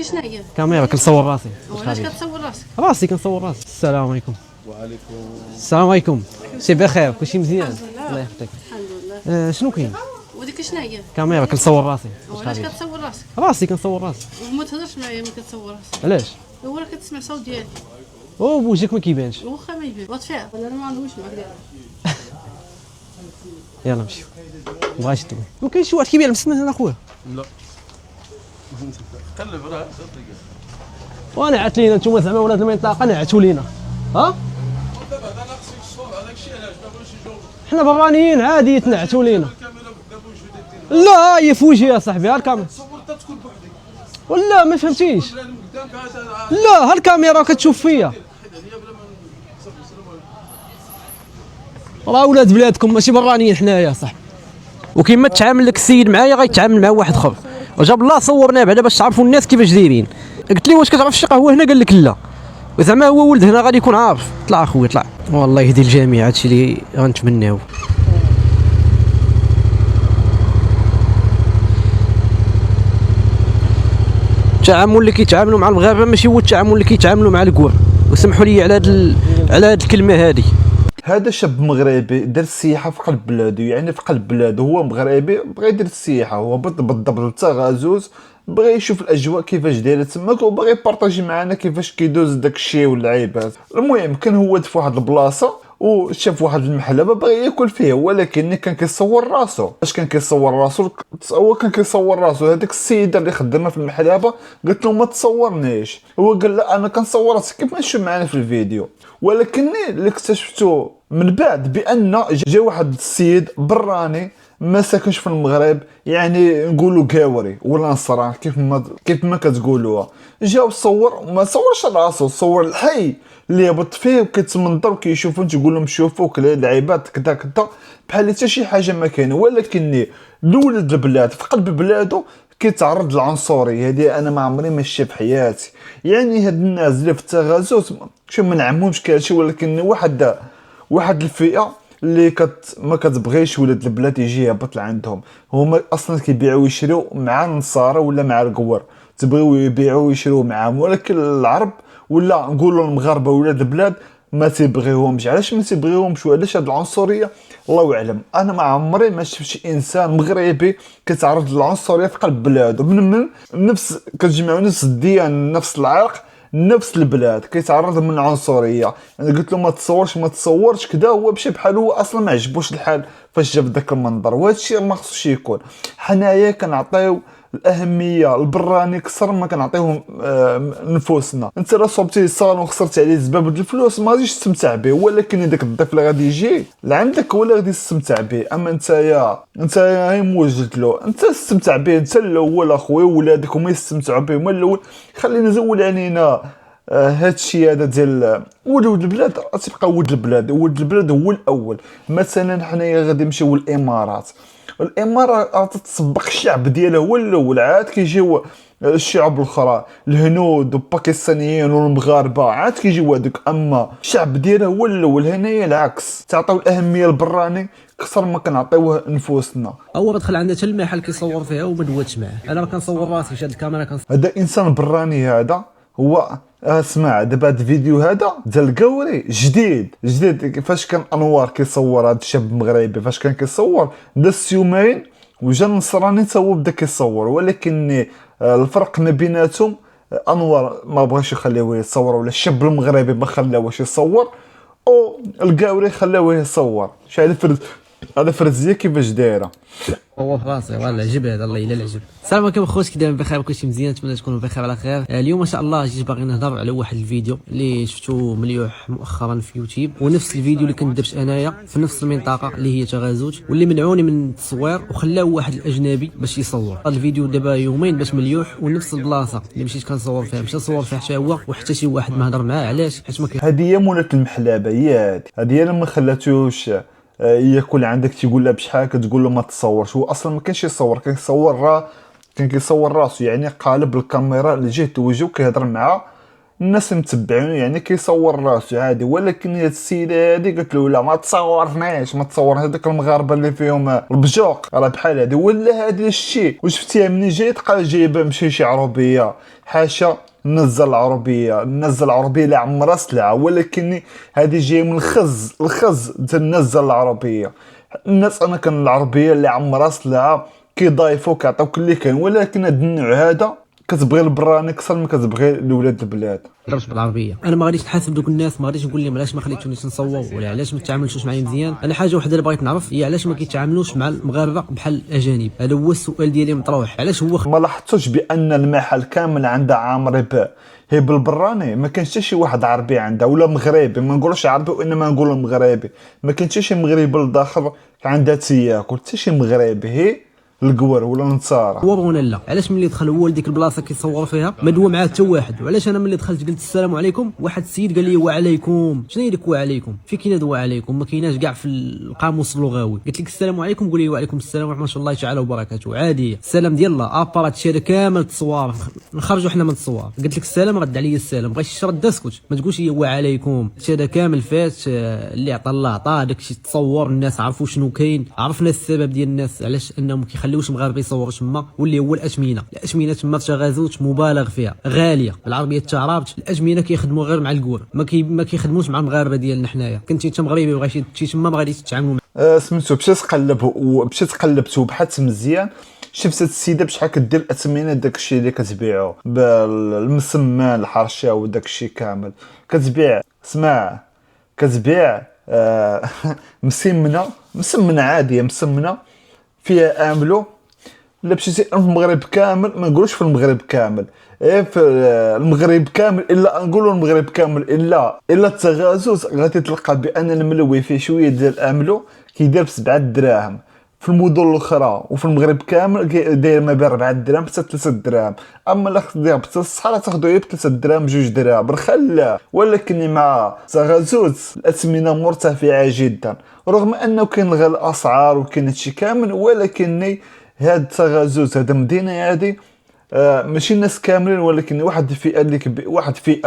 وديك شنو هي؟ كاميرا كنصور راسي. وعلاش كتصور راسك؟ راسي كنصور راسي. السلام عليكم. وعليكم السلام عليكم. شي بخير كلشي مزيان؟ الله يحفظك. الحمد لله. شنو كاين؟ وديك شنو هي؟ كاميرا كنصور راسي. وعلاش كتصور راسك؟ راسي كنصور راسي. وما تهضرش معايا ما كتصور راسك. علاش؟ هو راه كتسمع صوت ديالي. او بوجهك ما كيبانش. واخا ما يبان وطفيها انا ما عندوش معاك دابا. يلا نمشيو. مبغاش تقول. وكاين شي واحد كيبيع المسمن هنا خويا. لا قلب راه ونعت لينا نتوما زعما ولاد المنطقه نعتوا لينا. ها؟ دابا انا خصني الصوت هذاك الشيء علاش ما بغاوش يجاوبوا حنا برانيين عادي يتنعتوا لينا. الكاميرا قدام وجهي ديالي لا هي في وجهي يا صاحبي ها الكاميرا. تصور حتى تكون بوحدك ولا ما فهمتيش. بلا من قدام كاع لا ها الكاميرا كتشوف فيا. حيد عليا بلا ما صافي السلام عليكم. راه ولاد بلادكم ماشي برانيين حنايا صاحبي. وكيما تعامل لك السيد معايا غيتعامل مع واحد اخر. وجاب الله صورناه بعدا باش تعرفوا الناس كيفاش دايرين. قلت لي واش كتعرف شي قهوه هنا؟ قال لك لا. وزعما هو ولد هنا غادي يكون عارف. طلع اخويا طلع. والله يهدي الجميع هادشي اللي غنتمناو. التعامل اللي كيتعاملوا مع المغاربه ماشي هو التعامل اللي كيتعاملوا مع الكوار. وسمحوا لي على هاد الكلمه هذه. هذا شاب مغربي دار السياحه في قلب بلادو، يعني في قلب بلادو هو مغربي بغى يدير السياحه، هو بالضبط تاع غازوز بغى يشوف الاجواء كيفاش دايره تماك وبغى يبارطاجي معنا كيفاش كيدوز داك الشيء واللعيبات. المهم كان هو في واحد البلاصه وشاف واحد المحلبه بغى ياكل فيه، ولكن كان كيصور راسو. اش كان كيصور راسو؟ هو كان كيصور راسو. هذاك السيده اللي خدامه في المحلبه قالت له ما تصورنيش. هو قال لا انا كنصور راسي كيف ما تشوف معنا في الفيديو. ولكن اللي اكتشفته من بعد بان جا واحد السيد براني ما ساكنش في المغرب، يعني نقولوا قاوري ولا نصران كيف ما كتقولوها. جا وصور، ما صورش راسو، صور الحي اللي هبط فيه وكيتمنظر وكيشوفوا تقول لهم شوفوا كلا لعيبات كذا كذا بحال حتى شي حاجه ما كاينه. ولكن لولد البلاد في قلب بلادو كيتعرض للعنصريه. هذه انا ما عمري ما شفتها في حياتي. يعني هاد الناس اللي في التغازوت شو ما نعمهمش كلشي، ولكن واحد الفئه اللي ما كتبغيش ولاد البلاد يجي يهبط لعندهم. هما اصلا كيبيعوا ويشريو مع النصارى ولا مع القوار، تبغيو يبيعوا ويشريو معاهم. ولكن العرب ولا نقولوا المغاربه ولاد البلاد ما تيبغيوهمش. علاش ما تيبغيوهمش وعلاش هاد العنصريه؟ الله اعلم. انا ما عمري ما شفت شي انسان مغربي كيتعرض للعنصريه في قلب بلاده. من نفس كتجمعوا نفس الديانه نفس العرق نفس البلاد كيتعرض من العنصريه. انا قلت له ما تصورش كذا، هو مشى بحال هو اصلا ما عجبوش الحال فاش جاب داك المنظر. وهذا الشيء ما خصوش يكون. حنايا كنعطيو الاهميه البراني اكثر ما كنعطيوهم نفوسنا. انت راه صوبتي صالون وخسرت عليه زباب د الفلوس ما غاديش تستمتع به، ولكن داك الضيف اللي غادي يجي لعندك هو اللي غادي تستمتع به. اما انت هي موجد له، انت استمتع به انت الاول اخويا، ولادك هما يستمتعوا به هما الاول. خلينا نزول علينا هاد الشيء هذا ديال ولد البلاد. تبقى ولد البلاد هو الاول. مثلا حنايا غادي نمشيو للامارات تتسبق الشعب ديالها هو الاول، عاد كيجيو الشعب الاخرى الهنود والباكستانيين والمغاربه عاد كيجيو هذوك. اما الشعب ديالها هو الاول. هنايا العكس، تعطيو الاهميه للبراني اكثر ما كنعطيوه نفوسنا. هو دخل عندنا حتى المحل كيصور فيها وما دواتش معاه. انا كنصور راسي في هذه الكاميرا هذا انسان براني. هذا هو اسمع دابا هذا الفيديو هذا ديال القوري جديد فاش كان انوار كيصور. هذا الشاب المغربي فاش كان كيصور داز يومين وجا النصراني تا هو بدا كيصور. ولكن الفرق ما بيناتهم انوار ما بغاش يخليوه يصور، ولا الشاب المغربي ما خلاوهش يصور، او القوري خلاوه يصور. هذا فرزيه كيفاش دايره. هو في راسي والله العجب هذا. الله الا العجب. السلام عليكم خوتي، كي دايرين بخير كلشي مزيان؟ نتمنى تكونوا بخير على خير. اليوم ان شاء الله جيت باغي نهضر على واحد الفيديو اللي شفتو مليوح مؤخرا في يوتيوب، ونفس الفيديو اللي كنت درت انايا في نفس المنطقه اللي هي تغازوت، واللي منعوني من التصوير وخلاو واحد الاجنبي باش يصور. هذا الفيديو دابا يومين باش مليوح، ونفس البلاصه اللي مشيت كنصور فيها مشى نصور فيها حتى هو، وحتى شي واحد ما هضر معاه. علاش؟ حيت ما هذه هي مولات المحلبه. هي اللي ما خلاتوش ياكل عندك تيقول لها بشحال كتقول له ما تصورش. هو اصلا ما كانش يصور، كان كيصور راسو. يعني قالب الكاميرا اللي جهه وجهه كيهضر معاه الناس متبعينه يعني كيصور راسو عادي. ولكن هاد السيده هادي قالت له لا ما تصورناش، ما تصور هذوك المغاربه اللي فيهم البجوق راه بحال هادي ولا هادي الشيء. وشفتيها مني جايت قال جايبه ماشي شي عربيه، حاشا نزل العربيه لا عمرها سلعه، ولكن هذه جايه من الخز تنزل العربيه. الناس انا كان العربيه اللي عمرها سلعه كيضايفوا كيعطيوك اللي كان، ولكن هذا النوع هذا كتبغي البراني اكثر ما كتبغي لولاد البلاد. ضربت بالعربيه. انا ما غاديش نحاسب دوك الناس، ما غاديش نقول لهم علاش ما خليتونيش نصور ولا علاش ما تعاملتوش معايا مزيان. انا حاجه وحده اللي بغيت نعرف هي علاش ما كيتعاملوش مع المغاربه بحال الاجانب. هذا هو السؤال ديالي مطروح. علاش هو ما لاحظتوش بان المحل كامل عنده عامر هي بالبراني؟ ما كانش حتى شي واحد عربي عنده ولا مغربي، ما نقولوش عربي وانما نقولوا مغربي. ما كانش شي مغربي لداخل عندها تياكل، حتى شي مغربي هي القور ولا نصارى. هو بغونا لا. علاش ملي دخل هو لديك البلاصه كيصور فيها ما دوا معاه حتى واحد؟ وعلاش انا ملي دخلت قلت السلام عليكم واحد السيد قال لي وعليكم؟ شنو هي ديك وعليكم؟ في كاين هذا وعليكم ما كايناش كاع في القاموس اللغوي. قلت لك السلام عليكم قول لي وعليكم السلام ورحمه الله تعالى وبركاته عاديه. السلام ديال الله ابارات هذا كامل تصوار نخرجوا حنا من التصوار. قلت لك السلام رد عليا السلام، بغيتي ترد اسكت ما تقولش هي وعليكم. هذا كامل فات اللي عطى الله عطاه داكشي تصور الناس عرفوا شنو كاين، عرفنا السبب ديال الناس علاش انهم كيخليوش مغاربه يصوروا تما، واللي هو الاثمنه تما في غازوت مبالغ فيها غاليه بالعربيه التعرابت. الاثمنه كيخدموا غير مع الكور ما كيخدموش مع المغاربه ديالنا حنايا. كنتي انت مغربي بغيتي تمشي تما ما غاديش تتعاملوا سميتو مشيت قلبت وبحثت مزيان شفت السيده بشحال كدير الاثمنه داكشي اللي كتبيعو بالمسمان الحرشه وداكشي كامل كتبيع. اسمع كتبيع مسمنه عاديه مسمنه فيها املو. لا مشيتي في المغرب كامل ما نقولوش في المغرب كامل في المغرب كامل الا نقولوا المغرب كامل الا التغازوز غادي تلقى بان الملوي فيه شويه ديال الاملو كيدير ب7 دراهم. في المدن الاخرى وفي المغرب كامل داير ما بين 4 دراهم حتى 3 دراهم. اما لا خديها بالصحه تاخذوا غير ب 3 دراهم 2 دراهم برخلا. ولكن مع تغازوز الاثمنه مرتفعه جدا رغم انه كاين غير الاسعار وكاين هادشي كامل. ولكن هاد تغازوز هاد المدينه هادي ماشي الناس كاملين ولكن واحد الفئه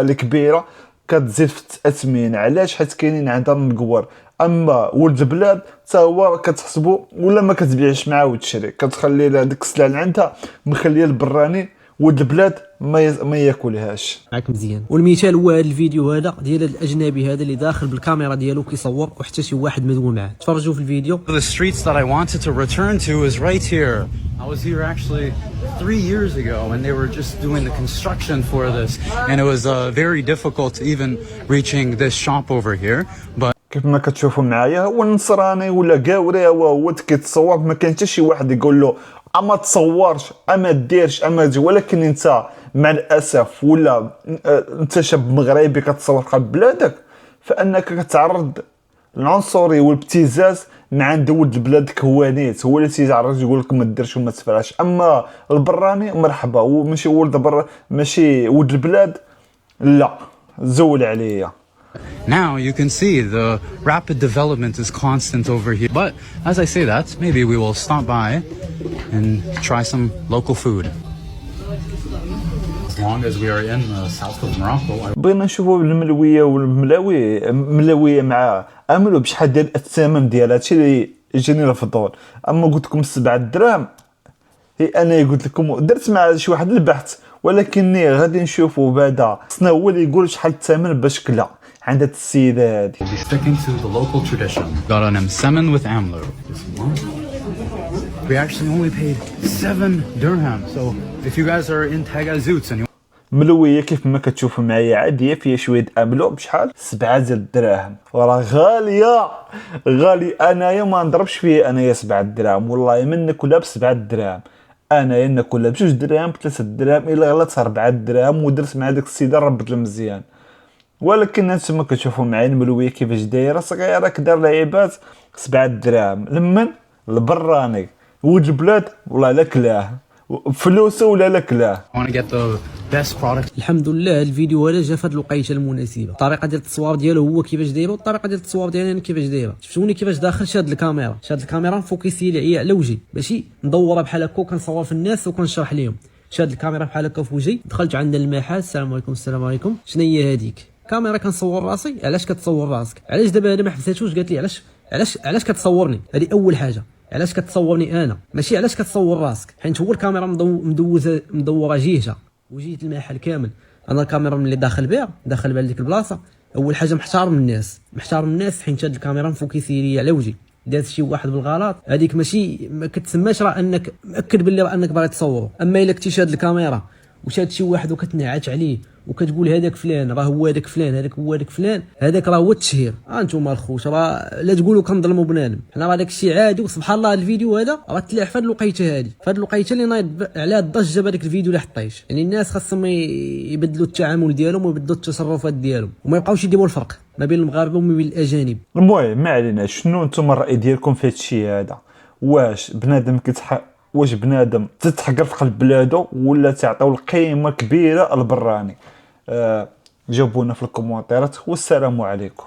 اللي كبيره كتزيد في التأثمين. علاش؟ حيت كاينين عندها القوار. اما ولد البلاد حتى هو كتحسبوا ولا ما كتبيعش معاه وتشري كتخلي ديك السلعه اللي عندها مخليه البراني ولد البلاد ما ياكلهاش. معاك مزيان. والمثال هو هذا الفيديو هذا ديال الاجنبي هذا اللي داخل بالكاميرا ديالو كيصور وحتى شي واحد مدوي معاه. تفرجوا في الفيديو. The streets that I wanted to return to is right here. I was here actually 3 years ago and they were just doing the construction for this and it was very difficult even reaching this shop over here. But كيف ما كتشوفوا معايا هو النصراني ولا قاوري هو كيتصور ما كان حتى شي واحد يقول له اما تصورش اما ديرش اما دي. ولكن انت مع الاسف ولا انت شاب مغربي كتصور قلب بلادك فانك كتعرض العنصري والابتزاز مع عند ولد البلاد كوانيت هو اللي تيعرض يقول لك ما ديرش وما تفعلش. اما البراني مرحبا وماشي ماشي ولد البلاد لا زول عليا. now you can see the rapid development is constant over here. But as I say that, maybe we will stop by and try some local food. As long as we are in the south of Morocco. بغينا نشوفوا الملويه والملويه مع املوا بشحال ديال الثمن ديال هادشي اللي يجيني الفضول. اما قلت لكم 7 دراهم هي انا قلت لكم درت مع شي واحد البحث ولكني غادي نشوفوا بعدا خصنا هو اللي يقول شحال الثمن باش كلا عند السيده هذه. We'll be sticking to the local tradition. Got an msemen with amlo. We actually only paid 7 dirhams. So if you guys are in Tagazout and you ملويه كيف ما كتشوفوا معايا عاديه فيها شويه املو بشحال 7 ديال الدراهم وراه غاليه. انايا ما نضربش فيه انايا 7 دراهم والله من ناكلها ب 7 دراهم. انايا ناكلها ب 2 دراهم ب 3 دراهم الا غلطت 4 دراهم ودرت مع داك السيده ربط المزيان. ولكن انتما كتشوفوا معايا الملويه كيفاش دايره صغيره كدار لعيبات 7 دراهم. لمن البراني ولد البلاد والله لا كلاه فلوسه ولا لا كلاه. want to get the best product. الحمد لله الفيديو هذا جا في هذه الوقيته المناسبه. الطريقه ديال التصوير ديالو هو كيفاش دايره والطريقه ديال التصوير ديالي انا كيفاش دايره. شفتوني كيفاش داخل شاد الكاميرا نفوكسي عليا على وجهي ماشي ندورها بحال هكا وكنصور في الناس وكنشرح لهم. شاد الكاميرا بحال هكا في وجهي، دخلت عند المحل. السلام عليكم. السلام عليكم. شنو هي هذيك؟ كاميرا كنصور راسي. علاش كتصور راسك؟ علاش دابا هذا ما حبستوش؟ قالت لي علاش كتصورني؟ هذه اول حاجه. علاش كتصورني انا؟ ماشي علاش كتصور راسك، حيت هو الكاميرا مدوره جيهه وجيت المحل كامل. انا الكاميرا ملي داخل بها لديك البلاصه، اول حاجه محترم الناس حيت هاد الكاميرا مفوكسي لي على وجهي. داز شي واحد بالغلط هذيك ماشي ما كتسماش راه انك مأكد باللي راه انك باغي تصور. اما الا كنتي شاد الكاميرا وشاد شي واحد وكتنعت عليه وكتقول هذاك فلان راه هو هذاك فلان، هذاك هو هذاك فلان، هذاك راه هو التشهير. انتوما الخوت راه لا تقولوا كنظلموا بنادم، حنا راه داك الشيء عادي. وسبحان الله الفيديو هذا راه تلاح في هذه الوقيته هذه، في هذه الوقيته اللي نايض على الضجه بهذاك الفيديو اللي حطيت. يعني الناس خاصهم يبدلوا التعامل ديالهم ويبدلوا التصرفات ديالهم وما يبقاوش يديروا الفرق ما بين المغاربه وما بين الاجانب. المهم ما علينا، شنو نتوما الراي ديالكم في هذا الشيء هذا؟ واش بنادم تتحقر في قلب بلادو ولا تعطيو القيمه كبيره البراني؟ جاوبونا في الكومونتيرات والسلام عليكم.